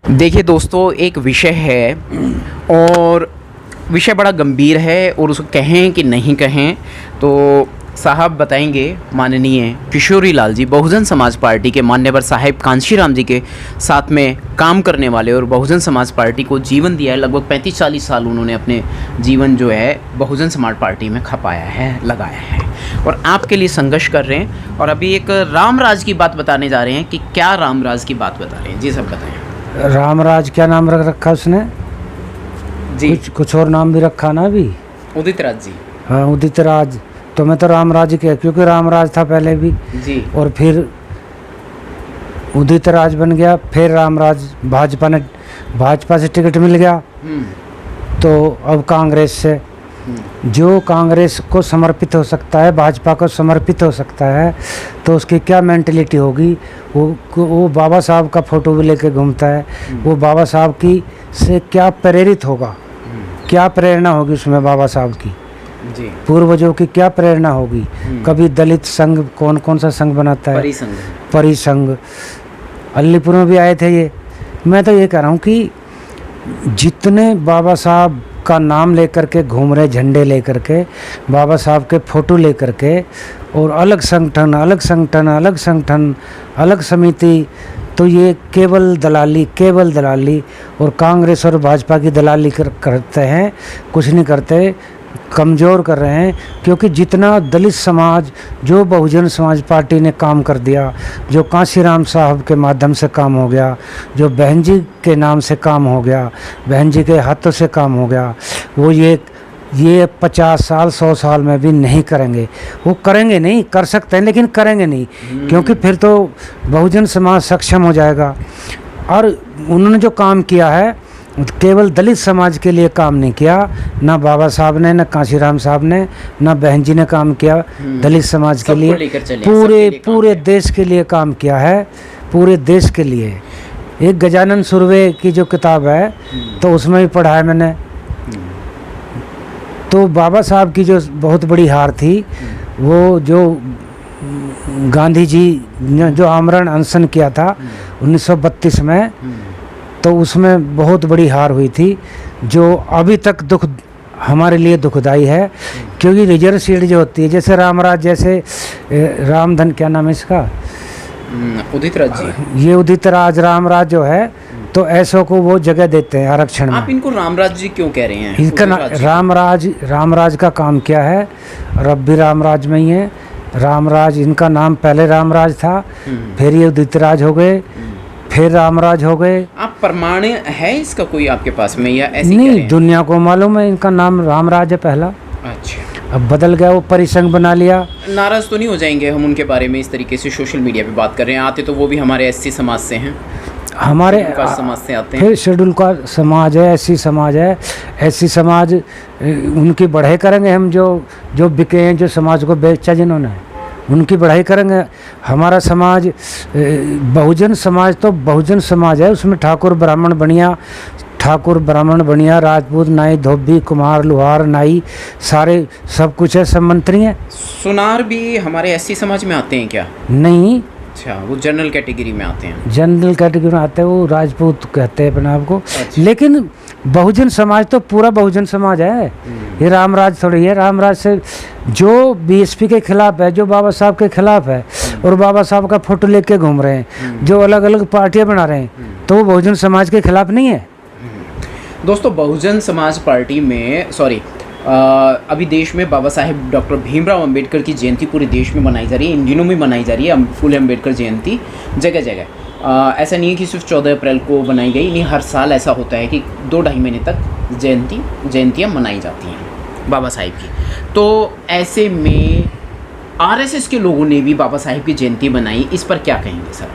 देखिए दोस्तों, एक विषय है और विषय बड़ा गंभीर है और उसको कहें कि नहीं कहें तो साहब बताएंगे। माननीय किशोरी लाल जी, बहुजन समाज पार्टी के मान्यवर साहिब कांशीराम जी के साथ में काम करने वाले और बहुजन समाज पार्टी को जीवन दिया है। लगभग 35-40 साल उन्होंने अपने जीवन जो है बहुजन समाज पार्टी में खपाया है, लगाया है और आपके लिए संघर्ष कर रहे हैं। और अभी एक रामराज की बात बताने जा रहे हैं कि क्या रामराज की बात बता रहे हैं जी, सब बताएं। रामराज क्या नाम रख रखा उसने जी? कुछ और नाम भी रखा ना अभी। उदित राज जी। हाँ, उदित राज। तो मैं तो रामराज के, क्योंकि रामराज था पहले भी जी। और फिर उदित राज बन गया, फिर रामराज। भाजपा से टिकट मिल गया तो अब कांग्रेस से। जो कांग्रेस को समर्पित हो सकता है, भाजपा को समर्पित हो सकता है, तो उसकी क्या मेंटलिटी होगी। वो बाबा साहब का फोटो भी लेके घूमता है। वो बाबा साहब की से क्या प्रेरित होगा, क्या प्रेरणा होगी उसमें बाबा साहब की जी। पूर्वजों की क्या प्रेरणा होगी। कभी दलित संघ, कौन कौन सा संघ बनाता है, परिसंघ। अलीपुर में भी आए थे ये। मैं तो ये कह रहा हूँ कि जितने बाबा साहब का नाम लेकर के घूम रहे, झंडे लेकर के, बाबा साहब के फोटो लेकर के, और अलग संगठन अलग समिति, तो ये केवल दलाली और कांग्रेस और भाजपा की दलाली करते हैं, कुछ नहीं करते, कमज़ोर कर रहे हैं। क्योंकि जितना दलित समाज, जो बहुजन समाज पार्टी ने काम कर दिया, जो कांशीराम साहब के माध्यम से काम हो गया, जो बहन जी के नाम से काम हो गया, बहन जी के हाथों से काम हो गया, वो ये 50 साल 100 साल में भी नहीं करेंगे। वो करेंगे नहीं, कर सकते हैं लेकिन करेंगे नहीं, क्योंकि फिर तो बहुजन समाज सक्षम हो जाएगा। और उन्होंने जो काम किया है केवल दलित समाज के लिए काम नहीं किया, ना बाबा साहब ने, ना कांशीराम साहब ने, ना बहन जी ने काम किया दलित समाज के लिए, पूरे देश के लिए काम किया है, पूरे देश के लिए। एक गजानन सुरवे की जो किताब है तो उसमें भी पढ़ा है मैंने। तो बाबा साहब की जो बहुत बड़ी हार थी, वो जो गांधी जी ने जो आमरण अनशन किया था 1932 में, तो उसमें बहुत बड़ी हार हुई थी, जो अभी तक हमारे लिए दुखदाई है। क्योंकि रिजर्व सीट जो होती है, जैसे रामराज, जैसे रामधन, क्या नाम है इसका, उदित राज जी। ये उदित राज, रामराज जो है, तो ऐसों को वो जगह देते हैं आरक्षण में। आप इनको रामराज जी क्यों कह रहे हैं? इनका रामराज का काम क्या है, और अब भी रामराज में ही है। रामराज, इनका नाम पहले रामराज था, फिर ये उदित राज हो गए, फिर रामराज हो गए। आप प्रमाण है इसका कोई आपके पास में, या ऐसे नहीं, दुनिया को मालूम है इनका नाम रामराज है पहला। अच्छा, अब बदल गया, वो परिसंघ बना लिया। नाराज तो नहीं हो जाएंगे हम उनके बारे में इस तरीके से सोशल मीडिया पे बात कर रहे हैं? आते तो वो भी हमारे एससी समाज से हैं, हमारे समाज से आते हैं। फिर शेड्यूल का समाज है, एससी समाज है। एससी समाज उनकी बढ़ाई करेंगे हम, जो बिके हैं, जो समाज को बेचा जिन्होंने, उनकी बढ़ाई करेंगे। हमारा समाज बहुजन समाज तो बहुजन समाज है, उसमें ठाकुर ब्राह्मण बनिया, राजपूत, नाई, धोबी, कुम्हार, लोहार, नाई, सारे सब कुछ है, सब मंत्री हैं। सुनार भी हमारे एससी समाज में आते हैं क्या? नहीं। अच्छा, वो जनरल कैटेगरी में आते हैं। जनरल कैटेगरी में आते हैं, वो राजपूत कहते हैं अपने आप को। लेकिन बहुजन समाज तो पूरा बहुजन समाज है, ये रामराज थोड़ी है। रामराज से जो बीएसपी के खिलाफ है, जो बाबा साहब के खिलाफ है, और बाबा साहब का फोटो लेके घूम रहे हैं, जो अलग अलग पार्टियां बना रहे हैं, तो वो बहुजन समाज के खिलाफ नहीं है। दोस्तों, बहुजन समाज पार्टी में अभी देश में बाबा साहेब डॉक्टर भीमराव अंबेडकर की जयंती पूरे देश में मनाई जा रही है। इन दिनों में मनाई जा रही है फुले अंबेडकर जयंती जगह जगह। ऐसा नहीं है कि सिर्फ 14 अप्रैल को बनाई गई, नहीं, हर साल ऐसा होता है कि 2-2.5 महीने तक जयंतियाँ मनाई जाती हैं बाबा साहेब की। तो ऐसे में आरएसएस के लोगों ने भी बाबा साहेब की जयंती बनाई, इस पर क्या कहेंगे सर?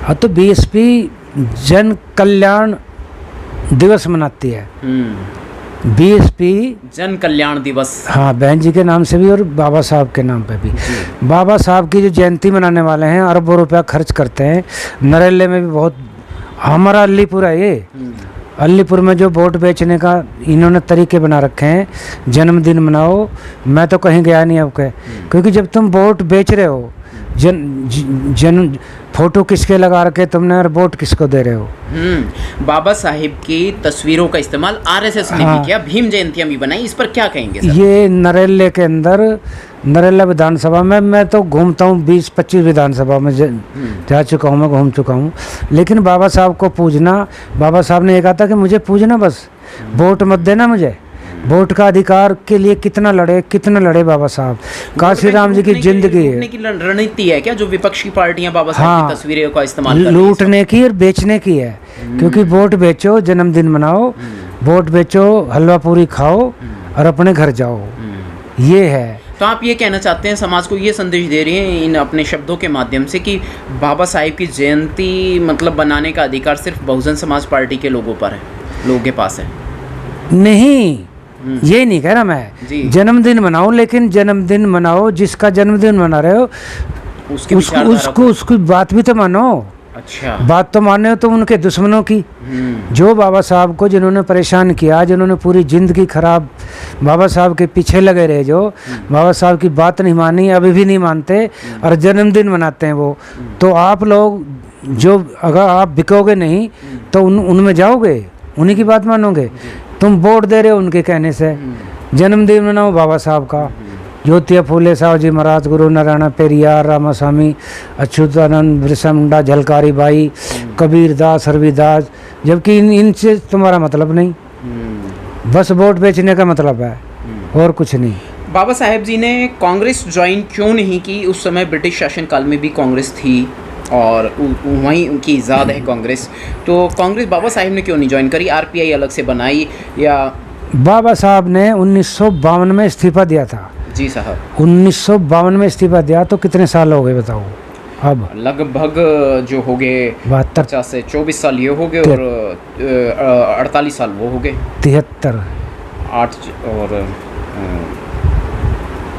हाँ, तो बीएसपी जन कल्याण दिवस मनाती है। बीएसपी जन कल्याण दिवस, हाँ, बहन जी के नाम से भी और बाबा साहब के नाम पे भी। बाबा साहब की जो जयंती मनाने वाले हैं, अरबों रुपया खर्च करते हैं। नरेले में भी बहुत, हमारा अलीपुर है ये, अलीपुर में जो वोट बेचने का इन्होंने तरीके बना रखे हैं, जन्मदिन मनाओ। मैं तो कहीं गया नहीं अब के, क्योंकि जब तुम वोट बेच रहे हो, फोटो किसके लगा रखे तुमने और वोट किसको दे रहे हो। बाबा साहिब की तस्वीरों का इस्तेमाल आरएसएस ने भी किया, भीम जयंतियां भी बनाई, इस पर क्या कहेंगे सर? ये नरेला के अंदर, नरेला विधानसभा में मैं तो घूमता हूँ, 20-25 विधानसभा में जा चुका हूँ, मैं घूम चुका हूँ। लेकिन बाबा साहब को पूजना, बाबा साहब ने ये कहा था कि मुझे पूजना बस, वोट मत देना मुझे। वोट का अधिकार के लिए कितना लड़े बाबा साहब। काशी राम जी की जिंदगी है। लूटने की रणनीति है क्या जो विपक्षी पार्टियां बाबा साहब की तस्वीरों का इस्तेमाल कर रही हैं? लूटने की और बेचने की है। क्योंकि वोट बेचो, जन्मदिन मनाओ, वोट बेचो, हलवा पूरी खाओ और अपने घर जाओ, ये है। तो आप ये कहना चाहते हैं, समाज को ये संदेश दे रही हैं इन अपने शब्दों के माध्यम से कि बाबा साहिब की जयंती मतलब बनाने का अधिकार सिर्फ बहुजन समाज पार्टी के लोगों पर है, लोगों के पास है? नहीं, ये नहीं कह रहा मैं। जन्मदिन मनाओ, लेकिन जन्मदिन मनाओ, जिसका जन्मदिन मना रहे हो उसकी बात भी तो मानो। अच्छा, बात तो माने हो तो उनके दुश्मनों की, जो बाबा साहब को जिन्होंने परेशान किया, जिन्होंने पूरी जिंदगी खराब, बाबा साहब के पीछे लगे रहे, जो बाबा साहब की बात नहीं मानी, अभी भी नहीं मानते और जन्मदिन मनाते हैं वो। तो आप लोग जो, अगर आप बिकोगे नहीं तो उनमें जाओगे, उन्हीं की बात मानोगे। तुम वोट दे रहे हो उनके कहने से। जन्मदिन मनाओ बाबा साहब का, ज्योतिया फूले साहू महाराज, गुरु नारायण पेरियार, रामास्वामी, अच्युतानंद, बिरसा मुंडा, झलकारी बाई, कबीर दास, रविदास, जबकि इनसे तुम्हारा मतलब नहीं, बस वोट बेचने का मतलब है और कुछ नहीं। बाबा साहेब जी ने कांग्रेस ज्वाइन क्यों नहीं की? उस समय ब्रिटिश शासनकाल में भी कांग्रेस थी और वहीं उनकी इजाद है कांग्रेस, तो कांग्रेस बाबा साहिब ने क्यों नहीं ज्वाइन करी? आरपीआई अलग से बनाई या? बाबा साहब ने 1952 में इस्तीफा दिया था। जी साहब, 1952 में इस्तीफा दिया, तो कितने साल हो गए बताओ? अब लगभग जो हो गए 50 से 24 साल ये हो गए और 48 साल वो हो गए, 73, 8 और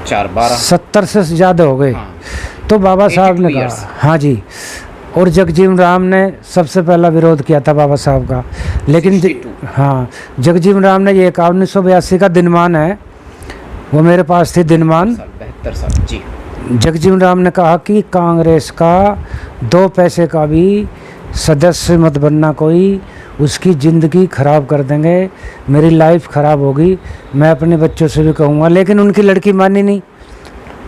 4 12 70 से ज़्यादा हो गए। हाँ। तो बाबा साहब ने कहा, हाँ जी, और जगजीवन राम ने सबसे पहला विरोध किया था बाबा साहब का। लेकिन हाँ, जगजीवन राम ने ये कहा, 1982 का दिनमान है, वो मेरे पास थी दिनमान, 72 साल जी। जगजीवन राम ने कहा कि कांग्रेस का 2 पैसे का भी सदस्य मत बनना कोई, उसकी ज़िंदगी ख़राब कर देंगे, मेरी लाइफ ख़राब होगी, मैं अपने बच्चों से भी कहूँगा। लेकिन उनकी लड़की मानी नहीं,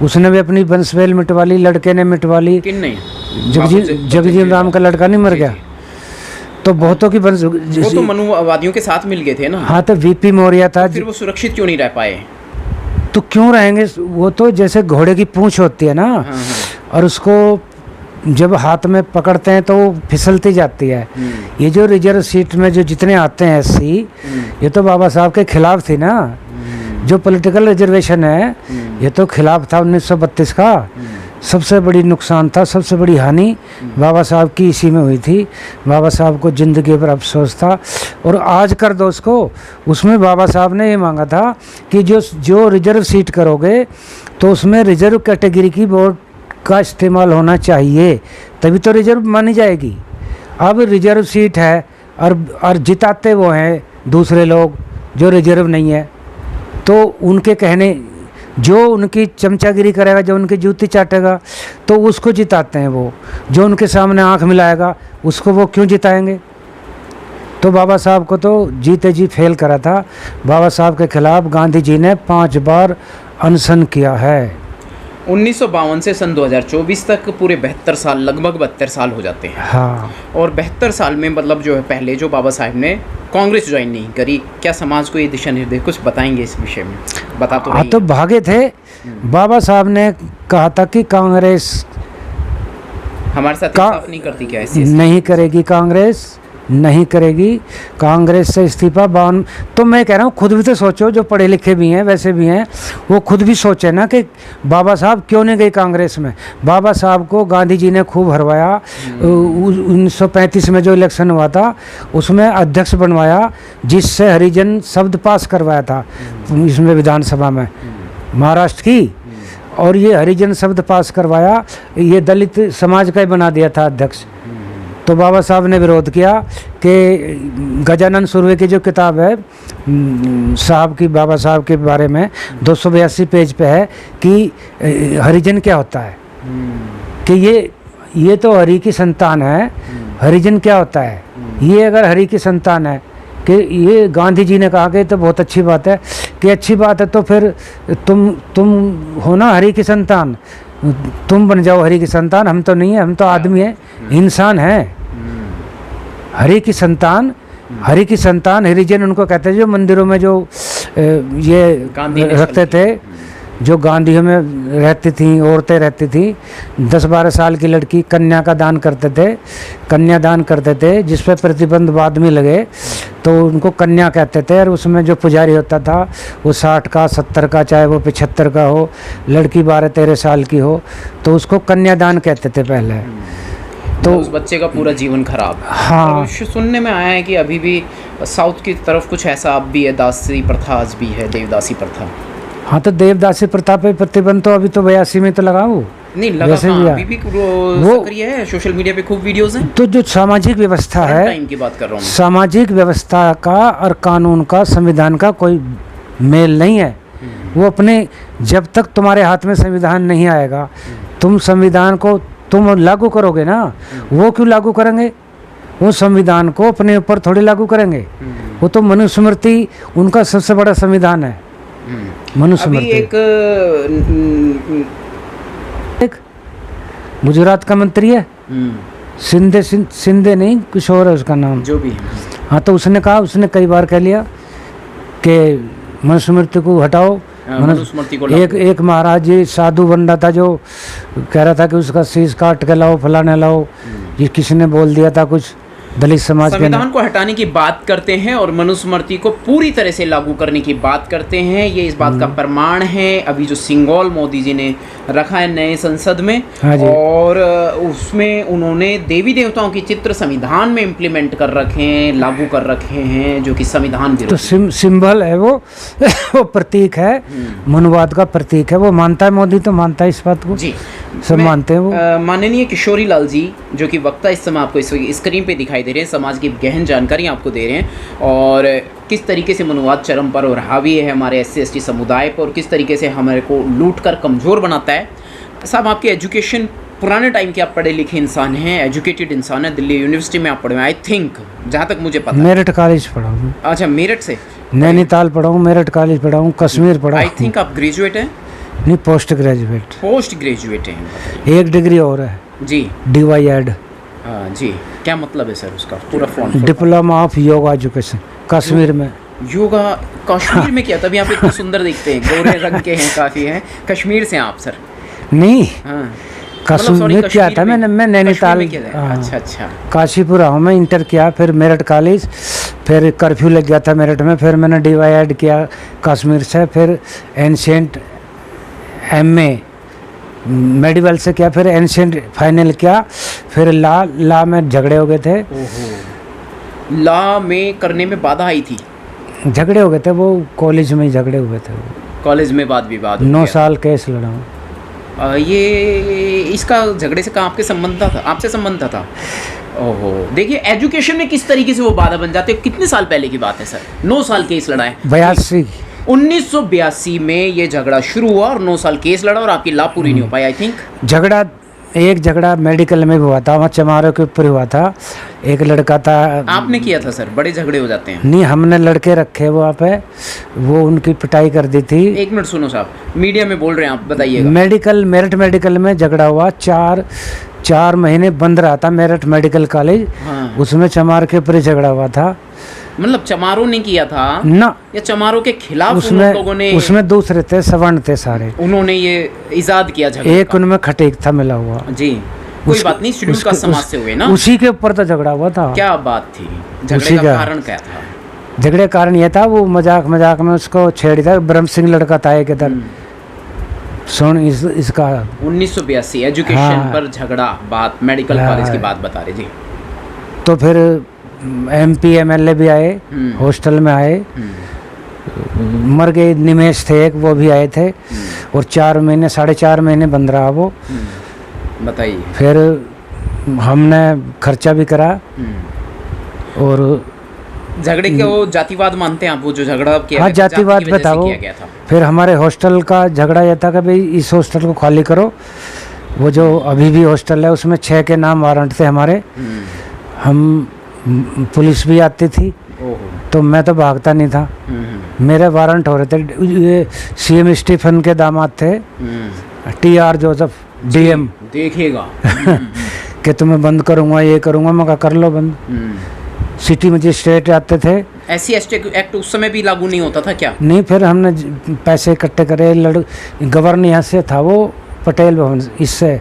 उसने भी अपनी वंशवेल मिटवा ली, लड़के ने मिटवा ली। किन नहीं? जगजीवन राम का लड़का नहीं मर गया? तो बहुतों की वंश, वो तो मनुवादियों के साथ मिल गए थे ना। हाँ, तो वीपी मौर्य था। फिर वो सुरक्षित क्यों नहीं रह पाए? तो क्यों रहेंगे? वो तो जैसे घोड़े की पूंछ होती है ना, और उसको जब हाथ में पकड़ते हैं तो वो फिसलती जाती है। ये जो रिजर्व सीट में जो जितने आते हैं एससी, ये तो बाबा साहब के खिलाफ थी ना। जो पॉलिटिकल रिजर्वेशन है, ये तो खिलाफ था 1932 का। सबसे बड़ी नुकसान था, सबसे बड़ी हानि बाबा साहब की इसी में हुई थी। बाबा साहब को ज़िंदगी पर अफसोस था, और आज कर दो उसको। उसमें बाबा साहब ने ये मांगा था कि जो रिजर्व सीट करोगे तो उसमें रिजर्व कैटेगरी की वोट का इस्तेमाल होना चाहिए, तभी तो रिजर्व मानी जाएगी। अब रिजर्व सीट है और जिताते वो हैं दूसरे लोग जो रिजर्व नहीं है, तो उनके कहने, जो उनकी चमचागिरी करेगा, जो उनकी जूती चाटेगा, तो उसको जिताते हैं वो। जो उनके सामने आंख मिलाएगा उसको वो क्यों जिताएंगे? तो बाबा साहब को तो जीते जी फेल करा था। बाबा साहब के खिलाफ गांधी जी ने 5 बार अनशन किया है। 1952 से सन 2024 तक पूरे 72 साल, लगभग 72 साल हो जाते हैं। हाँ। और 72 साल में मतलब जो है, पहले जो बाबा साहब ने कांग्रेस ज्वाइन नहीं करी, क्या समाज को ये दिशा निर्देश कुछ बताएंगे इस विषय में? बता तो रही तो भागे थे। बाबा साहब ने कहा था कि कांग्रेस हमारे साथ इंसाफ नहीं करती, क्या ऐसी नहीं करेगी, कांग्रेस नहीं करेगी, कांग्रेस से इस्तीफा 52। तो मैं कह रहा हूँ, खुद भी तो सोचो, जो पढ़े लिखे भी हैं वैसे भी हैं, वो खुद भी सोचे ना कि बाबा साहब क्यों नहीं गए कांग्रेस में। बाबा साहब को गांधी जी ने खूब हरवाया। 1935 में जो इलेक्शन हुआ था उसमें अध्यक्ष बनवाया, जिससे हरिजन शब्द पास करवाया था इसमें विधानसभा में महाराष्ट्र की, और ये हरिजन शब्द पास करवाया, ये दलित समाज का ही बना दिया था अध्यक्ष। तो बाबा साहब ने विरोध किया कि गजानन सुर्वे की जो किताब है साहब की, बाबा साहब के बारे में 282 पेज पे है कि हरिजन क्या होता है, कि ये तो हरि की संतान है। हरिजन क्या होता है? ये अगर हरि की संतान है कि ये गांधी जी ने कहा कि तो बहुत अच्छी बात है कि अच्छी बात है, तो फिर तुम हो ना हरि की संतान, तुम बन जाओ हरि की संतान। हम तो नहीं है, हम तो आदमी है, इंसान है। हरि की संतान, हरि की संतान हरिजन उनको कहते हैं जो मंदिरों में जो ये रखते थे, जो गांधियों में रहती थी, औरतें रहती थी, 10-12 साल की लड़की कन्या का दान करते थे, कन्यादान करते थे, जिस पर प्रतिबंध बाद में लगे तो उनको कन्या कहते थे। और उसमें जो पुजारी होता था वो 60 का 70 का, चाहे वो 75 का हो, लड़की 12-13 साल की हो, तो उसको कन्यादान कहते थे पहले। तो उस बच्चे का पूरा जीवन खराब। हाँ, सुनने में आया है कि अभी भी साउथ की तरफ कुछ ऐसा अब भी है, दासी प्रथा आज भी है, देवदासी प्रथा। हाँ, तो देवदासी प्रथा पे प्रतिबंध तो अभी तो 82 में तो लगाओ नहीं लगा, अभी भी वो सक्रिय है, सोशल मीडिया पे खूब वीडियोस हैं। तो जो सामाजिक व्यवस्था है, टाइम की बात कर रहा हूँ, सामाजिक व्यवस्था का और कानून का, संविधान का कोई मेल नहीं है। वो अपने, जब तक तुम्हारे हाथ में संविधान नहीं आएगा, तुम संविधान को तुम लागू करोगे ना। वो क्यों लागू करेंगे? वो संविधान को अपने ऊपर थोड़ी लागू करेंगे। वो तो मनुस्मृति उनका सबसे बड़ा संविधान है, मनुस्मृति। एक गुजरात का मंत्री है, सिंधे नहीं, कुछ और है उसका नाम, जो भी है। हाँ, तो उसने कहा, उसने कई बार कह लिया कि मनुस्मृति को हटाओ। मनुस्मृति को एक महाराज जी साधु बन रहा था जो कह रहा था कि उसका शीश काट के लाओ, फलाने लाओ। ये किसी ने बोल दिया था कुछ दलित समाज के। संविधान को हटाने की बात करते हैं और मनुस्मृति को पूरी तरह से लागू करने की बात करते हैं। ये इस बात का प्रमाण है अभी जो सिंगल मोदी जी ने रखा है नए संसद में। हाँ जी। और उसमें उन्होंने देवी देवताओं की चित्र संविधान में इम्प्लीमेंट कर रखे हैं, लागू कर रखे हैं, जो कि संविधान विरोधी। तो सिंबल है वो वो प्रतीक है, मनुवाद का प्रतीक है। वो मानता है, मोदी तो मानता है इस बात को जी, सब मानते हैं। वो माननीय किशोरी लाल जी जो कि वक्ता इस समय आपको स्क्रीन पे दिखाई दे रहे हैं, समाज की गहन जानकारी आपको दे रहे हैं और किस तरीके से मनुवाद चरम पर और हावी है हमारे SC/ST समुदाय पर और किस तरीके से हमारे को लूट कर कमज़ोर बनाता है। साहब, आपकी एजुकेशन पुराने टाइम के आप पढ़े लिखे इंसान हैं, एजुकेटेड इंसान है, दिल्ली यूनिवर्सिटी में आप पढ़े हैं आई थिंक, जहाँ तक मुझे पता है। मेरठ कॉलेज पढ़ा हूँ। अच्छा, मेरठ से? नैनीताल पढ़ा हूँ, मेरठ कॉलेज पढ़ा हूँ, कश्मीर पढ़ा। आई थिंक आप ग्रेजुएट हैं? नहीं, पोस्ट ग्रेजुएट। पोस्ट ग्रेजुएट हैं। एक डिग्री और है जी, DYED। जी, क्या मतलब है सर उसका पूरा form? Diploma of yoga education, Kashmir में। योगा कश्मीर में? क्या तभी आप इतने सुंदर दिखते हैं, गोरे रंग के हैं, काफ़ी हैं। कश्मीर से आप सर? नहीं, हाँ, कश्मीर में क्या था, मैं नैनीताल, अच्छा, काशीपुरा हूँ मैं। इंटर किया, फिर मेरठ कॉलेज, फिर कर्फ्यू लग गया था मेरठ में, फिर मैंने DYED किया कश्मीर से, फिर एंशिएंट MA मेडिकल से किया, फिर एंशिएंट फाइनल किया, फिर ला में झगड़े हो गए थे। ला में करने में बाधा आई थी? झगड़े हो गए थे, वो कॉलेज में ही झगड़े हुए थे। कॉलेज में वाद विवाद? 9 साल केस लड़ा हूँ। ये इसका झगड़े से कहाँ आपके संबंध था? आपसे संबंध था? ओहो, देखिए एजुकेशन में किस तरीके से वो बाधा बन जाते हैं। कितने साल पहले की बात है सर? 9 साल केस लड़ा है? 1982 में ये झगड़ा शुरू हुआ और 9 साल केस लड़ा और आपकी ला पूरी नहीं हो पाई आई थिंक। झगड़ा मेडिकल में भी हुआ था, वहाँ चमारों के ऊपर हुआ था। एक लड़का था। आपने किया था सर? बड़े झगड़े हो जाते हैं। नहीं, हमने लड़के रखे वहाँ पे, वो उनकी पिटाई कर दी थी। एक मिनट सुनो साहब, मीडिया में बोल रहे हैं आप, बताइएगा। मेरठ मेडिकल में झगड़ा हुआ, 4 महीने बंद रहा था मेरठ मेडिकल कॉलेज। हाँ। उसमें चमार के ऊपर झगड़ा हुआ था। मतलब चमारों ने किया था ना, या चमारों के खिलाफ उन लोगों ने? उसमें दूसरे थे, सवर्ण थे सारे, उन्होंने ये इजाद किया झगड़ा। एक उनमें खटीक था मिला हुआ। जी, कोई बात नहीं, शेड्यूल कास्ट समाज से हुए ना? उसी के ऊपर तो झगड़ा हुआ था। क्या बात थी? झगड़े का कारण क्या था? झगड़े का कारण यह था, वो मजाक में उसको छेड़ी था। ब्रह्म सिंह लड़का था एक इधर, सुन इसका 1982 एजुकेशन पर झगड़ा, बात मेडिकल कॉलेज की बात बता रहे जी। तो फिर MP MLA भी आए, हॉस्टल में आए, मर गए। निमेश थे एक, वो भी आए थे और 4.5 महीने बंद रहा वो। बताइए। फिर हमने खर्चा भी करा और झगड़े के वो जातिवाद मानते हैं आप? वो जो झगड़ा किया, हाँ, जातिवाद पे था वो। फिर हमारे हॉस्टल का झगड़ा यह था कि भाई इस हॉस्टल को खाली करो, वो जो अभी भी हॉस्टल है उसमें 6 के नाम वारंट थे हमारे। हम पुलिस भी आती थी तो मैं तो भागता नहीं था, मेरे वारंट हो रहे थे। ये सीएम स्टीफन के दामाद थे, टीआर जोसेफ डीएम, देखेगा कि तुम्हें बंद करूँगा, ये करूँगा। मैं कहा कर लो बंद। सिटी मजिस्ट्रेट आते थे। ऐसी एक्ट उस समय भी लागू नहीं होता था क्या? नहीं, फिर हमने पैसे इकट्ठे करे। गवर्नर यहाँ से था, वो पटेल भवन, इससे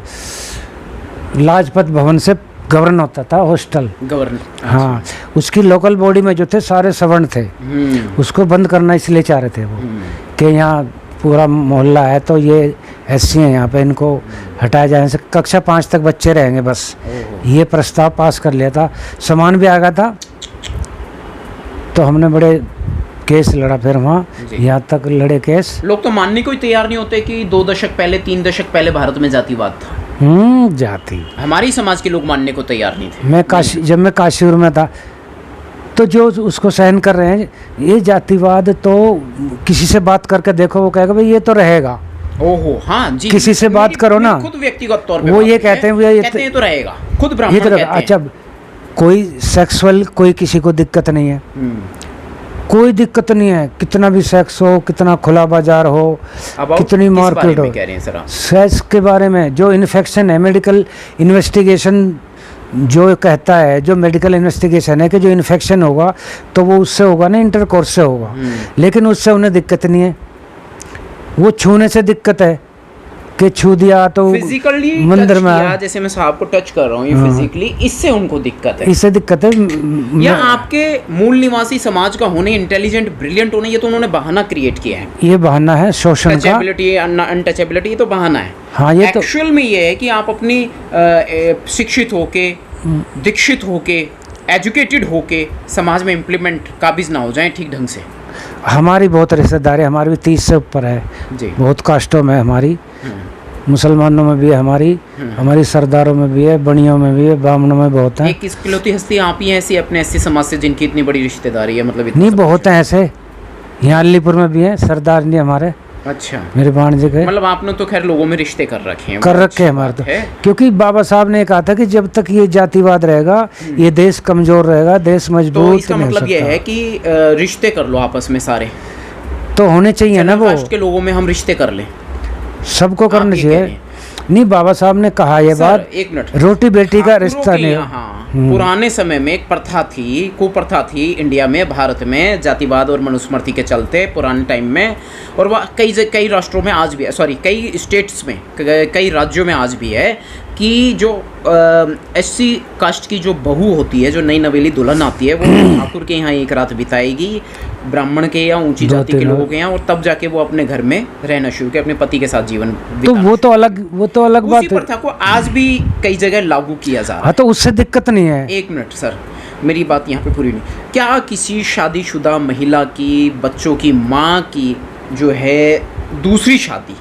लाजपत भवन से गवर्नर होता था हॉस्टल, गवर्नर। हाँ, उसकी लोकल बॉडी में जो थे सारे सवर्ण थे। उसको बंद करना इसलिए चाह रहे थे वो, कि यहाँ पूरा मोहल्ला है तो ये एससी हैं, यहाँ पे इनको हटाया जाए, से कक्षा 5 तक बच्चे रहेंगे बस। ये प्रस्ताव पास कर लिया था, सामान भी आ गया था। तो हमने बड़े केस लड़ा, फिर वहाँ यहाँ तक लड़े केस। लोग तो मानने को ही तैयार नहीं होते कि 2 दशक पहले, 3 दशक पहले भारत में जातिवाद था। जाति, हमारी समाज के लोग मानने को तैयार नहीं थे। जब मैं काशीपुर में था तो जो उसको सहन कर रहे हैं ये जातिवाद, तो किसी से बात करके देखो, वो कहेगा भाई ये तो रहेगा। ओहो, हाँ जी, किसी से बात करो ना, खुद व्यक्तिगत तौर पे वो ये कहते हैं ये तो रहेगा, खुद ब्राह्मण कहते हैं। अच्छा, कोई सेक्सुअल, कोई किसी को दिक्कत नहीं है, कोई दिक्कत नहीं है, कितना भी सेक्स हो, कितना खुला बाजार हो, कितनी मारपीट हो। सेक्स के बारे में जो इन्फेक्शन है, मेडिकल इन्वेस्टिगेशन जो कहता है, जो मेडिकल इन्वेस्टिगेशन है कि जो इन्फेक्शन होगा तो वो उससे होगा ना, इंटरकोर्स से होगा। लेकिन उससे उन्हें दिक्कत नहीं है। वो छूने से दिक्कत है कि छू दिया तो फिजिकली मंदिर में, जैसे मैं साहब को टच कर रहा हूँ, ये फिजिकली, इससे उनको दिक्कत है, इससे दिक्कत है। या आपके मूल निवासी समाज का होने, इंटेलिजेंट, ब्रिलियंट होने, ये तो उन्होंने बहाना क्रिएट किया है। ये बहाना है शोषण का, टचेबिलिटी, अनटचेबिलिटी, ये तो बहाना है। हाँ, ये तो एक्चुअल में ये है कि आप अपनी शिक्षित होके, दीक्षित होके, एजुकेटेड होके समाज में इम्प्लीमेंट काबिज ना हो जाएं ठीक ढंग से। हमारी बहुत रिश्तेदारी, हमारी भी 30 से ऊपर है जी, बहुत कास्टों में हमारी, मुसलमानों में भी है हमारी, हमारी सरदारों में भी है, बनियों में भी है, ब्राह्मणों में बहुत है। एक इकलौती हस्ती आप ही हैं ऐसी अपने ऐसी समाज से जिनकी इतनी बड़ी रिश्तेदारी है? मतलब नहीं, बहुत हैं ऐसे, यहाँ अलीपुर में भी हैं सरदार जी हमारे। अच्छा, मेरे भांजे के। मतलब आपने तो खैर लोगों में रिश्ते कर रखे हैं, कर रखे हैं हमारे तो, क्योंकि बाबा साहब ने कहा था कि जब तक ये जातिवाद रहेगा ये देश कमजोर रहेगा, देश मजबूत नहीं हो सकता। तो इसका मतलब ये है कि रिश्ते कर लो आपस में सारे, तो होने चाहिए ना, वो के लोगों में हम रिश्ते कर लें, सबको करना चाहिए। नहीं, बाबा साहब ने कहा ये बात, एक मिनट, रोटी बेटी का रिश्ता नहीं। पुराने समय में एक प्रथा थी, कुप्रथा थी इंडिया में, भारत में, जातिवाद और मनुस्मृति के चलते पुराने टाइम में, और वह कई राष्ट्रों में आज भी है, सॉरी कई स्टेट्स में, कई राज्यों में आज भी है कि जो एससी कास्ट की जो बहू होती है, जो नई नवेली दुल्हन आती है, वो ठाकुर के यहाँ एक रात बिताएगी, ब्राह्मण के या ऊंची जाति के लोगों के यहाँ, और तब जाके वो अपने घर में रहना शुरू किया, अपने पति के साथ जीवन तो वो तो अलग बात है। प्रथा को आज भी कई जगह लागू किया जा रहा है। हाँ, तो उससे दिक्कत नहीं है। एक मिनट सर, मेरी बात यहाँ पे पूरी नहीं। क्या किसी शादीशुदा महिला की, बच्चों की माँ की जो है दूसरी शादी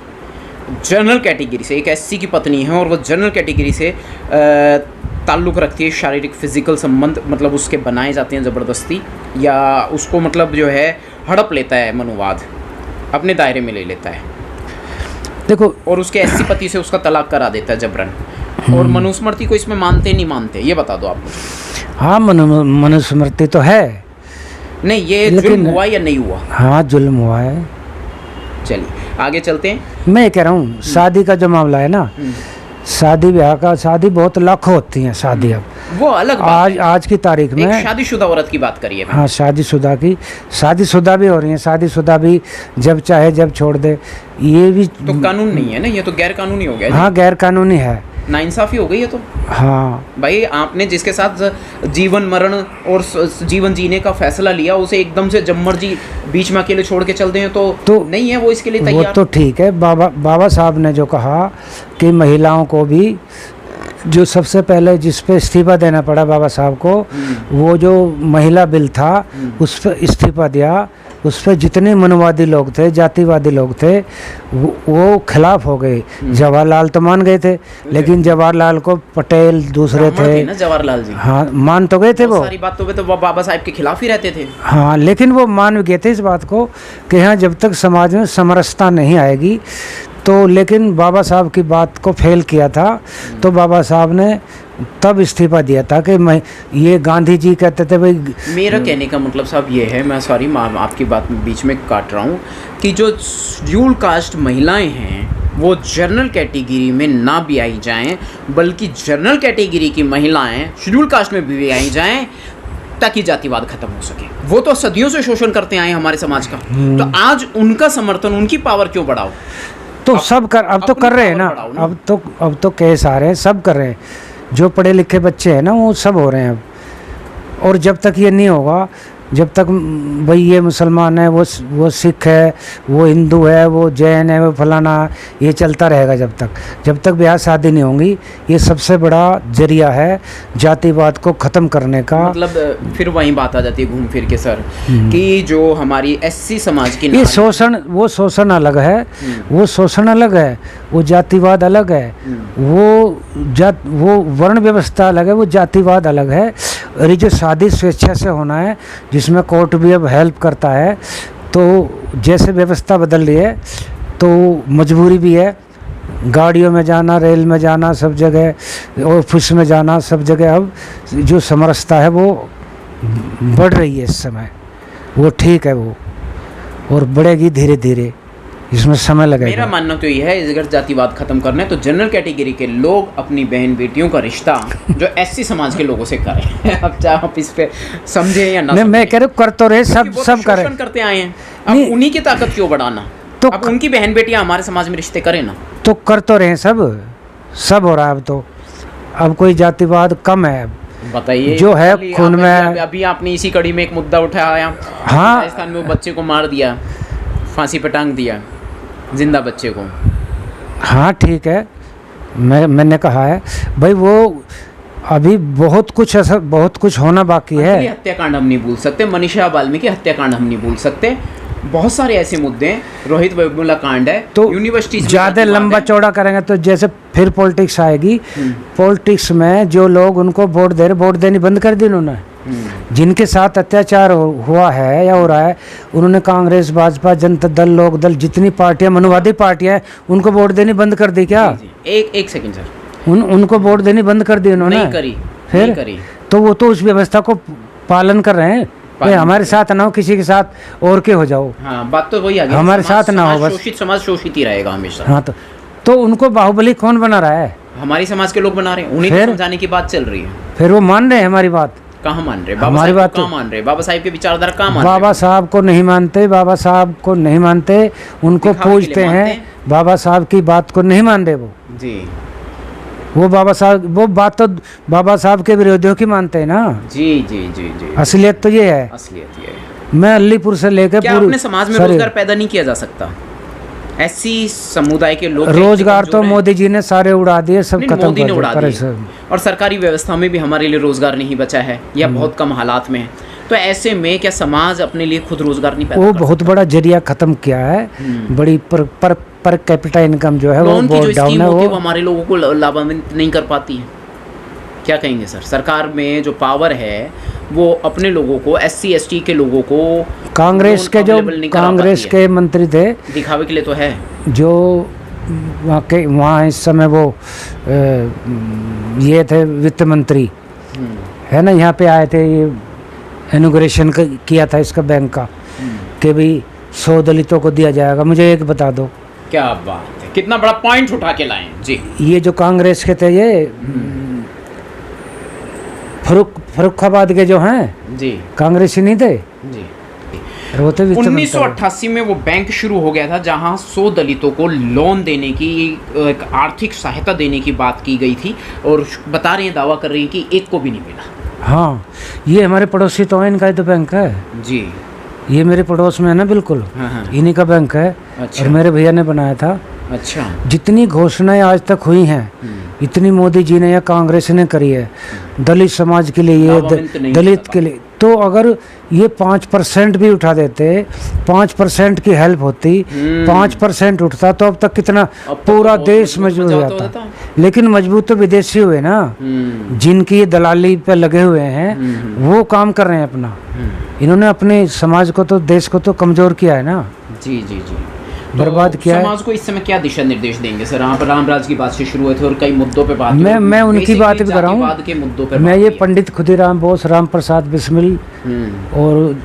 जनरल कैटेगरी से, एक एससी की पत्नी है और वो जनरल कैटेगरी से ताल्लुक़ रखती है, शारीरिक फिजिकल संबंध मतलब उसके बनाए जाते हैं ज़बरदस्ती, या उसको मतलब जो है हड़प लेता है मनुवाद, अपने दायरे में ले लेता है, देखो, और उसके एससी पति से उसका तलाक करा देता है जबरन, और मनुस्मृति को इसमें मानते नहीं मानते, ये बता दो आप। हाँ, मनुस्मृति तो है, नहीं ये जुल्म हुआ या नहीं हुआ? हाँ, जुल्म हुआ है। चलिए आगे चलते हैं। मैं कह रहा हूँ शादी का जो मामला है ना, शादी ब्याह का, शादी बहुत लाखों होती हैं शादी, अब वो अलग बात है। आज की तारीख में एक शादीशुदा औरत की बात करिए। हाँ, शादीशुदा भी हो रही हैं, शादीशुदा भी जब चाहे जब छोड़ दे, ये भी तो कानून नहीं है ना, ये तो गैर कानूनी हो गया। हाँ, गैर कानूनी है, नाइंसाफी हो गई है तो। हाँ भाई, आपने जिसके साथ जीवन मरण और जीवन जीने का फैसला लिया, उसे एकदम से जब मर्जी बीच में अकेले छोड़ के चल दें तो नहीं है वो इसके लिए तैयार। वो तो ठीक है, बाबा साहब ने जो कहा कि महिलाओं को भी, जो सबसे पहले जिस पे इस्तीफा देना पड़ा बाबा साहब को, वो जो महिला बिल था उस पर इस्तीफा दिया, उस पर जितने मनवादी लोग थे, जातिवादी लोग थे, वो खिलाफ हो गए। जवाहरलाल तो मान गए थे, लेकिन जवाहरलाल को पटेल दूसरे थे ना, जवाहरलाल जी, हाँ, मान तो गए थे, वो सारी बातों पे तो बाबा साहब के खिलाफ ही रहते थे। हाँ, लेकिन वो मान गए थे इस बात को कि हाँ, जब तक समाज में समरसता नहीं आएगी तो लेकिन बाबा साहब की बात को फेल किया था, तो बाबा साहब ने तब इस्तीफा दिया था कि मैं, ये गांधी जी कहते थे भाई। मेरा कहने का मतलब साहब ये है, मैं सॉरी आपकी बात में बीच में काट रहा हूँ, कि जो शेड्यूल कास्ट महिलाएं हैं वो जनरल कैटेगरी में ना भी आई जाएं, बल्कि जनरल कैटेगरी की महिलाएं शेड्यूल कास्ट में भी आई जाएं, ताकि जातिवाद खत्म हो सके। वो तो सदियों से शोषण करते आए हमारे समाज का, तो आज उनका समर्थन, उनकी पावर क्यों बढ़ाओ? तो सब कर, अब तो कर रहे हैं ना, अब तो केस आ रहे हैं, सब कर रहे हैं। जो पढ़े लिखे बच्चे हैं ना वो सब हो रहे हैं अब। और जब तक ये नहीं होगा, जब तक भाई ये मुसलमान है, वो सिख है, वो हिंदू है, वो जैन है, वो फलाना, ये चलता रहेगा जब तक ब्याह शादी नहीं होंगी। ये सबसे बड़ा जरिया है जातिवाद को ख़त्म करने का। मतलब फिर वही बात आ जाती है घूम फिर के सर, कि जो हमारी एससी समाज की ये शोषण, वो शोषण अलग है, वो शोषण अलग है, वो जातिवाद अलग है, वो वर्ण व्यवस्था अलग है, वो जातिवाद अलग है। और ये जो शादी स्वेच्छा से होना है, जिसमें कोर्ट भी अब हेल्प करता है, तो जैसे व्यवस्था बदल रही है तो मजबूरी भी है। गाड़ियों में जाना, रेल में जाना, सब जगह ऑफिस में जाना, सब जगह अब जो समरसता है वो बढ़ रही है इस समय। वो ठीक है वो, और बढ़ेगी धीरे धीरे, इसमें समय लगेगा। मेरा मानना तो ये है, अगर जातिवाद खत्म करना है तो जनरल कैटेगरी के लोग अपनी बहन बेटियों का रिश्ता जो एससी समाज के लोगों से करें। अब चाहे आप इस पे समझे या ना, मैं कह रहा हूँ कर तो रहे, सब करें, करते आए हैं। अब उन्हीं की ताकत क्यों बढ़ाना? तो अब उनकी बहन बेटियां हमारे समाज में रिश्ते करें ना, तो कर तो रहे, सब हो रहा है अब तो। अब कोई जातिवाद कम है अब, बताइए जो है खून में। अभी आपने इसी कड़ी में एक मुद्दा उठाया, हाँ, राजस्थान में वो बच्चे को मार दिया, फांसी पे टांग दिया, जिंदा बच्चे को। हाँ ठीक है, मैंने कहा है भाई, वो अभी बहुत कुछ होना बाकी है। हत्याकांड हम नहीं भूल सकते, मनीषा वाल्मीकि हत्याकांड हम नहीं भूल सकते, बहुत सारे ऐसे मुद्दे हैं, रोहित वेमुला कांड है, तो यूनिवर्सिटी ज़्यादा लंबा चौड़ा करेंगे तो जैसे फिर पॉलिटिक्स आएगी। पॉलिटिक्स में जो लोग उनको वोट दे रहे, वोट देनी बंद कर दी उन्होंने। जिनके साथ अत्याचार हुआ है या हो रहा है, उन्होंने कांग्रेस, भाजपा, जनता दल, लोक दल, जितनी पार्टियां, मनुवादी पार्टियां हैं, उनको वोट देनी बंद कर दी क्या? एक सेकंड सर, उनको वोट देनी बंद कर दी उन्होंने? नहीं करी, फिर नहीं करी। तो वो तो उस व्यवस्था को पालन कर रहे हैं। भाई हमारे साथ ना हो, किसी के साथ और के हो जाओ। हाँ, बात तो वही आ गई, हमारे साथ ना हो, बस शोषित समाज शोषित ही रहेगा हमेशा। हाँ, तो उनको बाहुबली कौन बना रहा है? हमारी समाज के लोग बना रहे हैं, उन्हीं को समझाने की बात चल रही है। फिर वो मान रहे हैं हमारी बात? कहाँ मान रहे? हमारी बात कहाँ मान रहे? बाबा साहब के विचारधारा कहाँ मान रहे? बाबा साहब को नहीं मानते, बाबा साहब को नहीं मानते, उनको पूजते हैं, बाबा साहब की बात को नहीं मान रहे वो जी। वो बाबा साहब, वो बात तो बाबा साहब के विरोधियों की मानते हैं ना। जी जी जी जी, असलियत तो ये है। असलियत ये है। मैं अलीपुर से लेकर क्या अपने समाज में रोजगार पैदा नहीं किया जा सकता? एससी समुदाय के लोग, रोजगार तो मोदी जी ने सारे उड़ा दिए, सब खत्म मोदी ने उड़ा दिए, और सरकारी व्यवस्था में भी हमारे लिए रोजगार नहीं बचा है या बहुत कम हालात में है। तो ऐसे में क्या समाज अपने लिए खुद रोजगार नहीं पैदा? वो बहुत बड़ा जरिया खत्म किया है। बड़ी पर कैपिटा इनकम जो है वो बहुत डाउन है, वो हमारे लोगों को लाभान्वित नहीं कर पाती है। क्या कहेंगे सर? सरकार में जो पावर है वो अपने लोगों को, एससी एसटी के लोगों को, कांग्रेस के जो कांग्रेस के मंत्री थे, दिखावे के लिए तो है, जो वहाँ इस समय वो ये थे वित्त मंत्री है ना, यहाँ पे आए थे, ये इनॉग्रेशन किया था इसका बैंक का, कि भाई 100 दलितों को दिया जाएगा। मुझे एक बता दो, क्या बात है, कितना बड़ा पॉइंट उठा के लाए जी। ये जो कांग्रेस के थे, ये फर्रुखाबाद के जो हैं जी, कांग्रेसी नहीं थे जी। 1988 में वो बैंक शुरू हो गया था जहां 100 दलितों को लोन देने की, एक आर्थिक सहायता देने की बात की गई थी, और बता रहे हैं, दावा कर रहे हैं कि एक को भी नहीं मिला। हाँ, ये हमारे पड़ोसी तो है, इनका ही तो बैंक है जी, ये मेरे पड़ोस में है ना, बिल्कुल इन्हीं का बैंक है। अच्छा। और मेरे भैया ने बनाया था। अच्छा। जितनी घोषणाएं आज तक हुई हैं, इतनी मोदी जी ने या कांग्रेस ने करी है दलित समाज के लिए, ये दलित के लिए, तो अगर ये 5% भी उठा देते, 5% की हेल्प होती, 5% उठता, तो अब तक कितना पूरा देश मजबूत हो जाता। लेकिन मजबूत तो विदेशी हुए ना, जिनकी दलाली पे लगे हुए हैं, वो काम कर रहे हैं अपना। इन्होंने अपने समाज को तो, देश को तो कमज़ोर किया है ना। जी जी जी। बर्बाद किया है। समाज को इस समय क्या दिशा निर्देश देंगे सर? आप रामराज की बात से शुरू हुए थे और कई मुद्दों पे बात मैं उनकी बात भी कर रहा हूँ। के मुद्दों पे मैं ये पंडित खुदीराम बोस, राम प्रसाद बिस्मिल और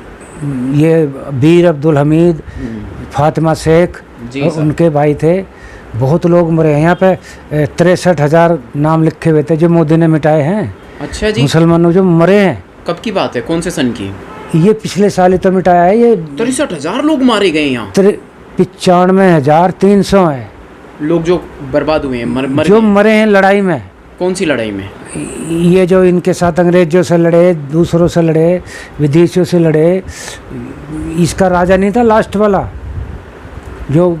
ये बीर अब्दुल हमीद, फातिमा शेख उनके भाई थे। बहुत लोग मरे हैं यहाँ पे। 63,000 नाम लिखे हुए थे जो मोदी ने मिटाए हैं। अच्छा जी। मुसलमानों जो मरे हैं। कब की बात है, कौन से सन की? ये पिछले साल ही तो मिटाया है। ये 63,000 लोग मारे गए यहाँ। 95,300 है लोग जो बर्बाद हुए हैं, जो मरे हैं लड़ाई में। कौन सी लड़ाई में? ये जो इनके साथ अंग्रेजों से लड़े, दूसरों से लड़े, विदेशियों से लड़े। इसका राजा नहीं था लास्ट वाला, जो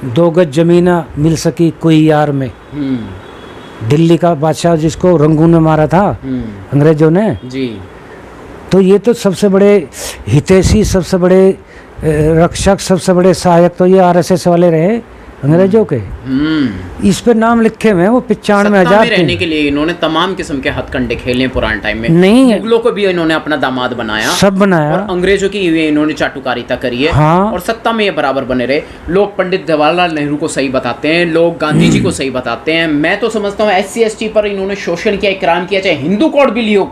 2 गज जमीना मिल सकी कोई यार में। दिल्ली का बादशाह जिसको रंगून ने मारा था अंग्रेजों ने जी। तो ये तो सबसे बड़े हितैषी, सबसे बड़े रक्षक, सबसे बड़े सहायक तो ये आरएसएस वाले रहे अंग्रेजों के। इस पे नाम लिखे हुए हैं। वो 95,000 रहने के लिए इन्होंने तमाम किस्म के हथकंडे खेले पुराने टाइम में। नहीं, मुगलों को भी इन्होंने अपना दामाद बनाया, सब बनाया, और अंग्रेजों की इन्होंने चाटुकारिता करी है। हाँ। और सत्ता में ये बराबर बने रहे। लोग पंडित जवाहरलाल नेहरू को सही बताते हैं, लोग गांधी जी को सही बताते हैं। मैं तो समझता हूँ SC ST पर इन्होंने शोषण किया, क्राइम किया। चाहे हिंदू कोड बिल हो,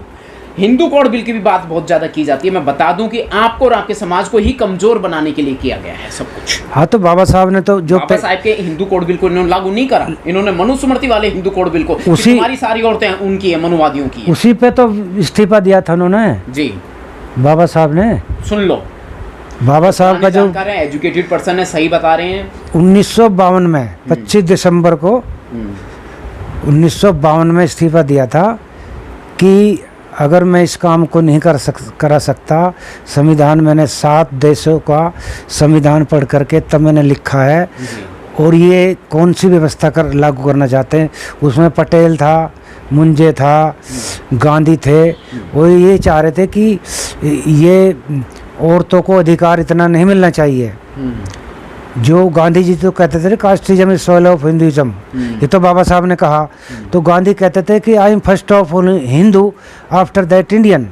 हिंदू कोड बिल की भी बात बहुत ज्यादा की जाती है। मैं बता दूं कि आपको और आपके समाज को ही कमजोर बनाने के लिए किया गया है सब कुछ। हाँ, तो बाबा साहब ने तो जो बाबा साहब के हिंदू कोड बिल को इन्होंने लागू नहीं करा। इन्होंने मनुस्मृति वाले हिंदू कोड बिल को, उसी हमारी सारी औरतें उनकी है, मनुवादियों की है। उसी पे तो इस्तीफा दिया था उन्होंने जी, बाबा साहब ने। सुन लो, बाबा साहब का जो एजुकेटेड पर्सन है, सही बता रहे हैं। 1952 में 25 दिसंबर को 1952 में इस्तीफा दिया था कि अगर मैं इस काम को नहीं करा सकता। संविधान मैंने 7 देशों का संविधान पढ़ करके तब मैंने लिखा है। और ये कौन सी व्यवस्था लागू करना चाहते हैं, उसमें पटेल था, मुंजे था, गांधी थे। वो ये चाह रहे थे कि ये औरतों को अधिकार इतना नहीं मिलना चाहिए। जो गांधी जी तो कहते थे casteism is soul of Hinduism, ये तो बाबा साहब ने कहा। तो गांधी कहते थे कि I am first of all Hindu, after that Indian,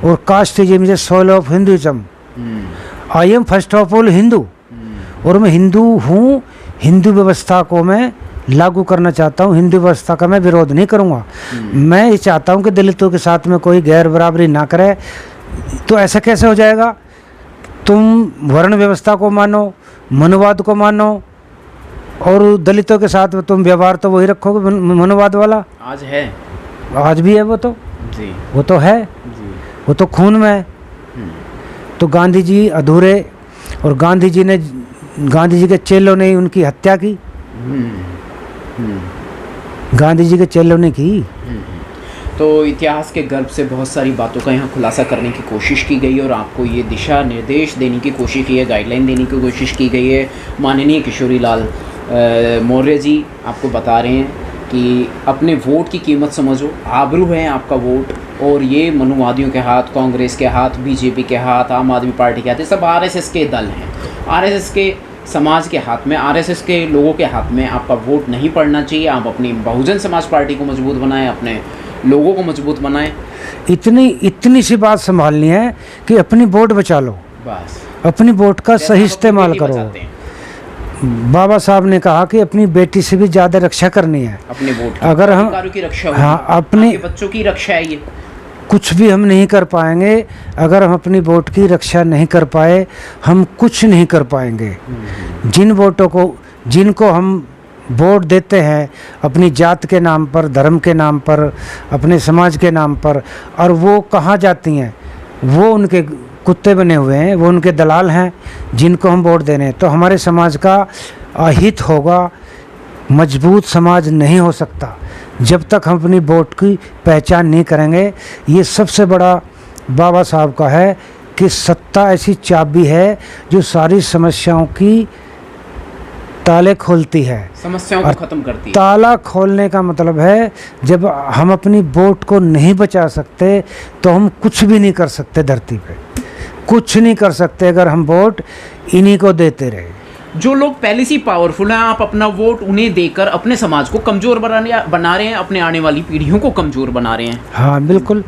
और casteism is soul of Hinduism. I am first of all Hindu, और मैं हिंदू हूँ। हिंदू व्यवस्था को मैं लागू करना चाहता हूँ, हिंदू व्यवस्था का मैं विरोध नहीं करूँगा। मैं ये चाहता हूँ कि दलितों के साथ में कोई गैर बराबरी ना करे। तो ऐसा कैसे हो जाएगा? तुम वर्ण व्यवस्था को मानो, मनुवाद को मानो, और दलितों के साथ तुम व्यवहार तो वही रखोगे मनुवाद वाला। आज है, आज भी है वो तो जी, वो तो है जी, वो तो खून में है। तो गांधी जी अधूरे, और गांधी जी के चेलों ने उनकी हत्या की। गांधी जी के चेलों ने की। तो इतिहास के गर्भ से बहुत सारी बातों का यहाँ खुलासा करने की कोशिश की गई, और आपको ये दिशा निर्देश देने की कोशिश की है, गाइडलाइन देने की कोशिश की गई है। माननीय किशोरी लाल मौर्य जी आपको बता रहे हैं कि अपने वोट की कीमत समझो, आबरू है आपका वोट, और ये मनुवादियों के हाथ, कांग्रेस के हाथ, बीजेपी के हाथ, आम आदमी पार्टी के हाथ, ये सब RSS के दल हैं। RSS के समाज के हाथ में, RSS के लोगों के हाथ में आपका वोट नहीं पड़ना चाहिए। आप अपनी बहुजन समाज पार्टी को मजबूत बनाएं, अपने लोगों को मजबूत बनाएं। इतनी सी बात संभालनी है कि अपनी वोट बचा लो, बस अपनी वोट का सही इस्तेमाल करो। बाबा साहब ने कहा कि अपनी बेटी से भी ज़्यादा रक्षा करनी है अपने वोट की। अगर हम की रक्षा, हाँ, अपने बच्चों की रक्षा है, ये कुछ भी हम नहीं कर पाएंगे। अगर हम अपनी वोट की रक्षा नहीं कर पाए, हम कुछ नहीं कर पाएंगे। जिनको हम वोट देते हैं अपनी जात के नाम पर, धर्म के नाम पर, अपने समाज के नाम पर, और वो कहाँ जाती हैं? वो उनके कुत्ते बने हुए हैं, वो उनके दलाल हैं जिनको हम वोट देने। तो हमारे समाज का अहित होगा, मजबूत समाज नहीं हो सकता जब तक हम अपनी वोट की पहचान नहीं करेंगे। ये सबसे बड़ा बाबा साहब का है कि सत्ता ऐसी चाबी है जो सारी समस्याओं की ताले खोलती है, समस्याओं को खत्म करती है। ताला खोलने का मतलब है जब हम अपनी वोट को नहीं बचा सकते तो हम कुछ भी नहीं कर सकते, धरती पे कुछ नहीं कर सकते अगर हम वोट इन्हीं को देते रहे। जो लोग पहले से पावरफुल हैं, आप अपना वोट उन्हें देकर अपने समाज को कमज़ोर बना रहे हैं, अपने आने वाली पीढ़ियों को कमज़ोर बना रहे हैं। हाँ बिल्कुल,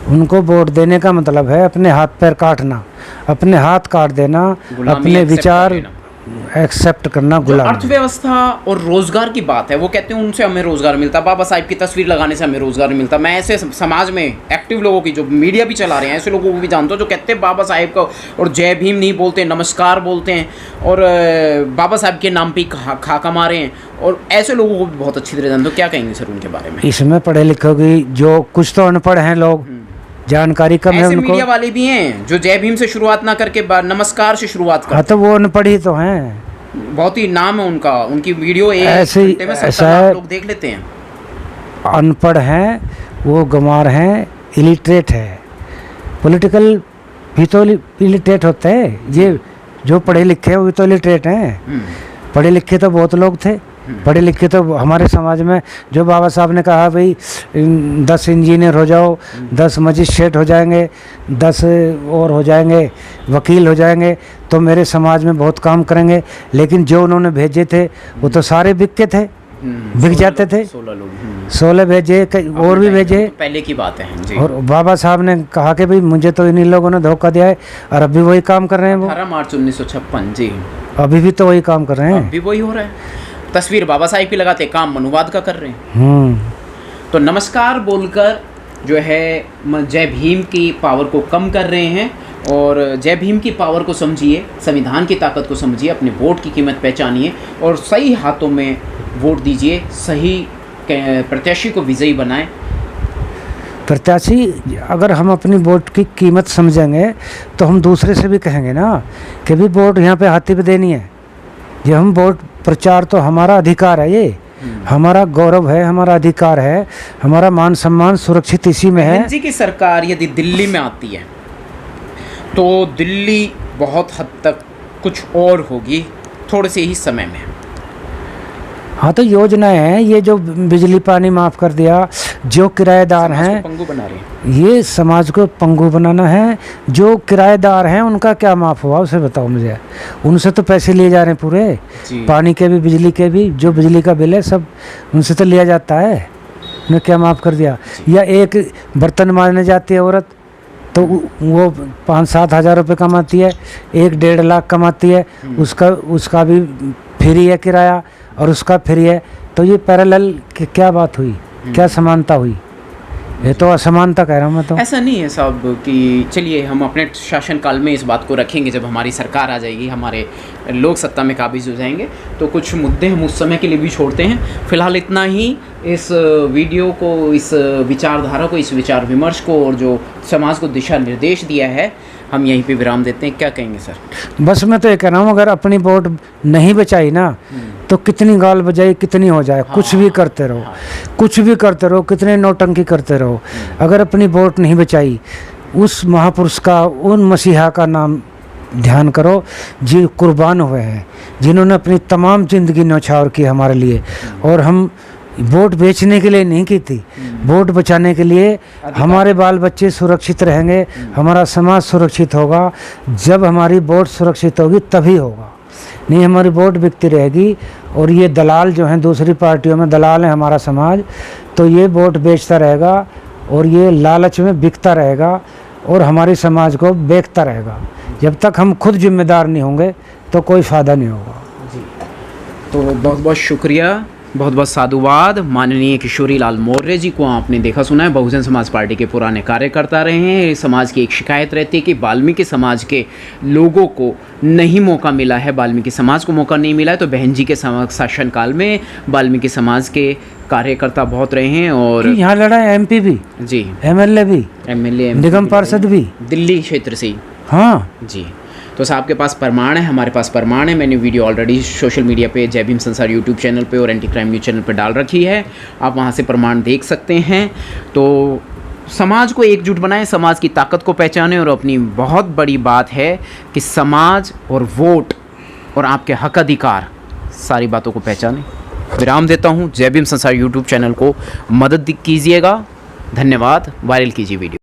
उनको वोट देने का मतलब है अपने हाथ पैर काटना, अपने हाथ काट देना, अपने विचार एक्सेप्ट करना जो गुलाम। अर्थव्यवस्था और रोजगार की बात है, वो कहते हैं उनसे हमें रोजगार मिलता, बाबा साहब की तस्वीर लगाने से हमें रोजगार मिलता। मैं ऐसे समाज में एक्टिव लोगों की, जो मीडिया भी चला रहे हैं, ऐसे लोगों को भी जानता हूँ जो कहते हैं बाबा साहब का और जय भीम नहीं बोलते, नमस्कार बोलते हैं और बाबा साहब के नाम पे खाका मारे हैं, और ऐसे लोगों को भी बहुत अच्छी तरह जानते हो। क्या कहेंगे सर उनके बारे में? इसमें पढ़े लिखे की जो कुछ तो अनपढ़ हैं लोग, जानकारी कम है ऐसे उनको। मीडिया वाले भी हैं जो जय भीम से शुरुआत ना करके नमस्कार से शुरुआत हाँ करते तो वो अनपढ़ ही तो हैं। हैं। बहुत ही नाम है उनका, उनकी वीडियो एक ऐसे घंटे में 70 ऐसा लाख है, लोग देख लेते हैं। अनपढ़ हैं, वो गंवार हैं, इलिटरेट है। पॉलिटिकल भी तो इलिटरेट होते हैं, ये जो पढ़े लिखे हैं वो भी तो इलिटरेट हैं। पढ़े लिखे तो बहुत लोग थे, पढ़े लिखे तो हमारे समाज में, जो बाबा साहब ने कहा भाई 10 इंजीनियर हो जाओ, 10 मजिस्ट्रेट हो जाएंगे, 10 और हो जाएंगे, वकील हो जाएंगे, तो मेरे समाज में बहुत काम करेंगे। लेकिन जो उन्होंने भेजे थे वो तो सारे बिक के थे, बिक जाते थे। 16 लोग 16 भेजे, और भी भेजे। तो पहले की बात है जी। और बाबा साहब ने कहा कि भाई मुझे तो इन्हीं लोगों ने धोखा दिया है, और अभी वही काम कर रहे हैं। वो 18 मार्च 1956 जी, अभी भी तो वही काम कर रहे हैं। अभी वही हो रहा है। तस्वीर बाबा साहब की लगाते, काम मनुवाद का कर रहे हैं। तो नमस्कार बोलकर जो है जय भीम की पावर को कम कर रहे हैं, और जय भीम की पावर को समझिए, संविधान की ताकत को समझिए, अपने वोट की कीमत पहचानिए और सही हाथों में वोट दीजिए, सही प्रत्याशी को विजयी बनाएं। प्रत्याशी, अगर हम अपनी वोट की कीमत समझेंगे तो हम दूसरे से भी कहेंगे ना कि भी वोट यहाँ पे हाथी पे देनी है। ये हम वोट प्रचार तो हमारा अधिकार है, ये हमारा गौरव है, हमारा अधिकार है, हमारा मान सम्मान सुरक्षित इसी में है। जी की सरकार यदि दिल्ली में आती है तो दिल्ली बहुत हद तक कुछ और होगी थोड़े से ही समय में। हाँ तो योजनाएं हैं, ये जो बिजली पानी माफ़ कर दिया, जो किराएदार हैं, पंगु बना रहे हैं, ये समाज को पंगु बनाना है। जो किराएदार हैं उनका क्या माफ़ हुआ उसे बताओ मुझे। उनसे तो पैसे लिए जा रहे हैं पूरे, पानी के भी बिजली के भी, जो बिजली का बिल है सब उनसे तो लिया जाता है। उन्हें क्या माफ़ कर दिया? या एक बर्तन मारने जाती है औरत तो वो 5-7 हज़ार रुपये कमाती है, 1-1.5 लाख कमाती है, उसका भी फ्री है किराया और उसका फ्री है। तो ये पैरेलल क्या बात हुई, क्या समानता हुई? ये तो असमानता कह रहा हूँ मैं तो। ऐसा नहीं है साहब कि चलिए हम अपने शासनकाल में इस बात को रखेंगे, जब हमारी सरकार आ जाएगी, हमारे लोग सत्ता में काबिज हो जाएंगे तो कुछ मुद्दे हम उस समय के लिए भी छोड़ते हैं। फिलहाल इतना ही। इस वीडियो को, इस विचारधारा को, इस विचार विमर्श को और जो समाज को दिशा निर्देश दिया है, हम यहीं पे विराम देते हैं। क्या कहेंगे सर? बस मैं तो ये कह रहा हूँ, अगर अपनी वोट नहीं बचाई ना तो कितनी गाल बजाई कितनी हो जाए, कुछ भी करते रहो, कुछ भी करते रहो, कितने नौटंकी करते रहो, अगर अपनी वोट नहीं बचाई, उस महापुरुष का, उन मसीहा का नाम ध्यान करो जो कुर्बान हुए हैं, जिन्होंने अपनी तमाम ज़िंदगी न्यौछावर की हमारे लिए। और हम वोट बेचने के लिए नहीं की थी, वोट बचाने के लिए। हमारे बाल बच्चे सुरक्षित रहेंगे, हमारा समाज सुरक्षित होगा। जब हमारी वोट सुरक्षित होगी तभी होगा, नहीं हमारी वोट बिकती रहेगी। और ये दलाल जो हैं, दूसरी पार्टियों में दलाल है हमारा समाज, तो ये वोट बेचता रहेगा और ये लालच में बिकता रहेगा और हमारे समाज को बेचता रहेगा। जब तक हम खुद जिम्मेदार नहीं होंगे तो कोई फ़ायदा नहीं होगा। जी, तो बहुत बहुत शुक्रिया, बहुत बहुत साधुवाद माननीय किशोरी लाल मौर्य जी को। आपने देखा सुना है, बहुजन समाज पार्टी के पुराने कार्यकर्ता रहे हैं। समाज की एक शिकायत रहती है कि वाल्मीकि समाज के लोगों को नहीं मौका मिला है, वाल्मीकि समाज को मौका नहीं मिला है। तो बहन जी के शासनकाल में वाल्मीकि समाज के कार्यकर्ता बहुत रहे हैं और यहाँ लड़ा है MP भी जी, MLA भी, MLA निगम पार्षद भी, दिल्ली क्षेत्र से। हाँ जी, तो साहब के पास प्रमाण है, हमारे पास प्रमाण है। मैंने वीडियो ऑलरेडी सोशल मीडिया पे, जय भीम संसार यूट्यूब चैनल पे और एंटी क्राइम न्यूज़ चैनल पे डाल रखी है, आप वहाँ से प्रमाण देख सकते हैं। तो समाज को एकजुट बनाएं, समाज की ताकत को पहचानें और अपनी बहुत बड़ी बात है कि समाज और वोट और आपके हक अधिकार, सारी बातों को पहचानें। विराम देता हूँ। जय भीम संसार यूट्यूब चैनल को मदद कीजिएगा। धन्यवाद। वायरल कीजिए वीडियो।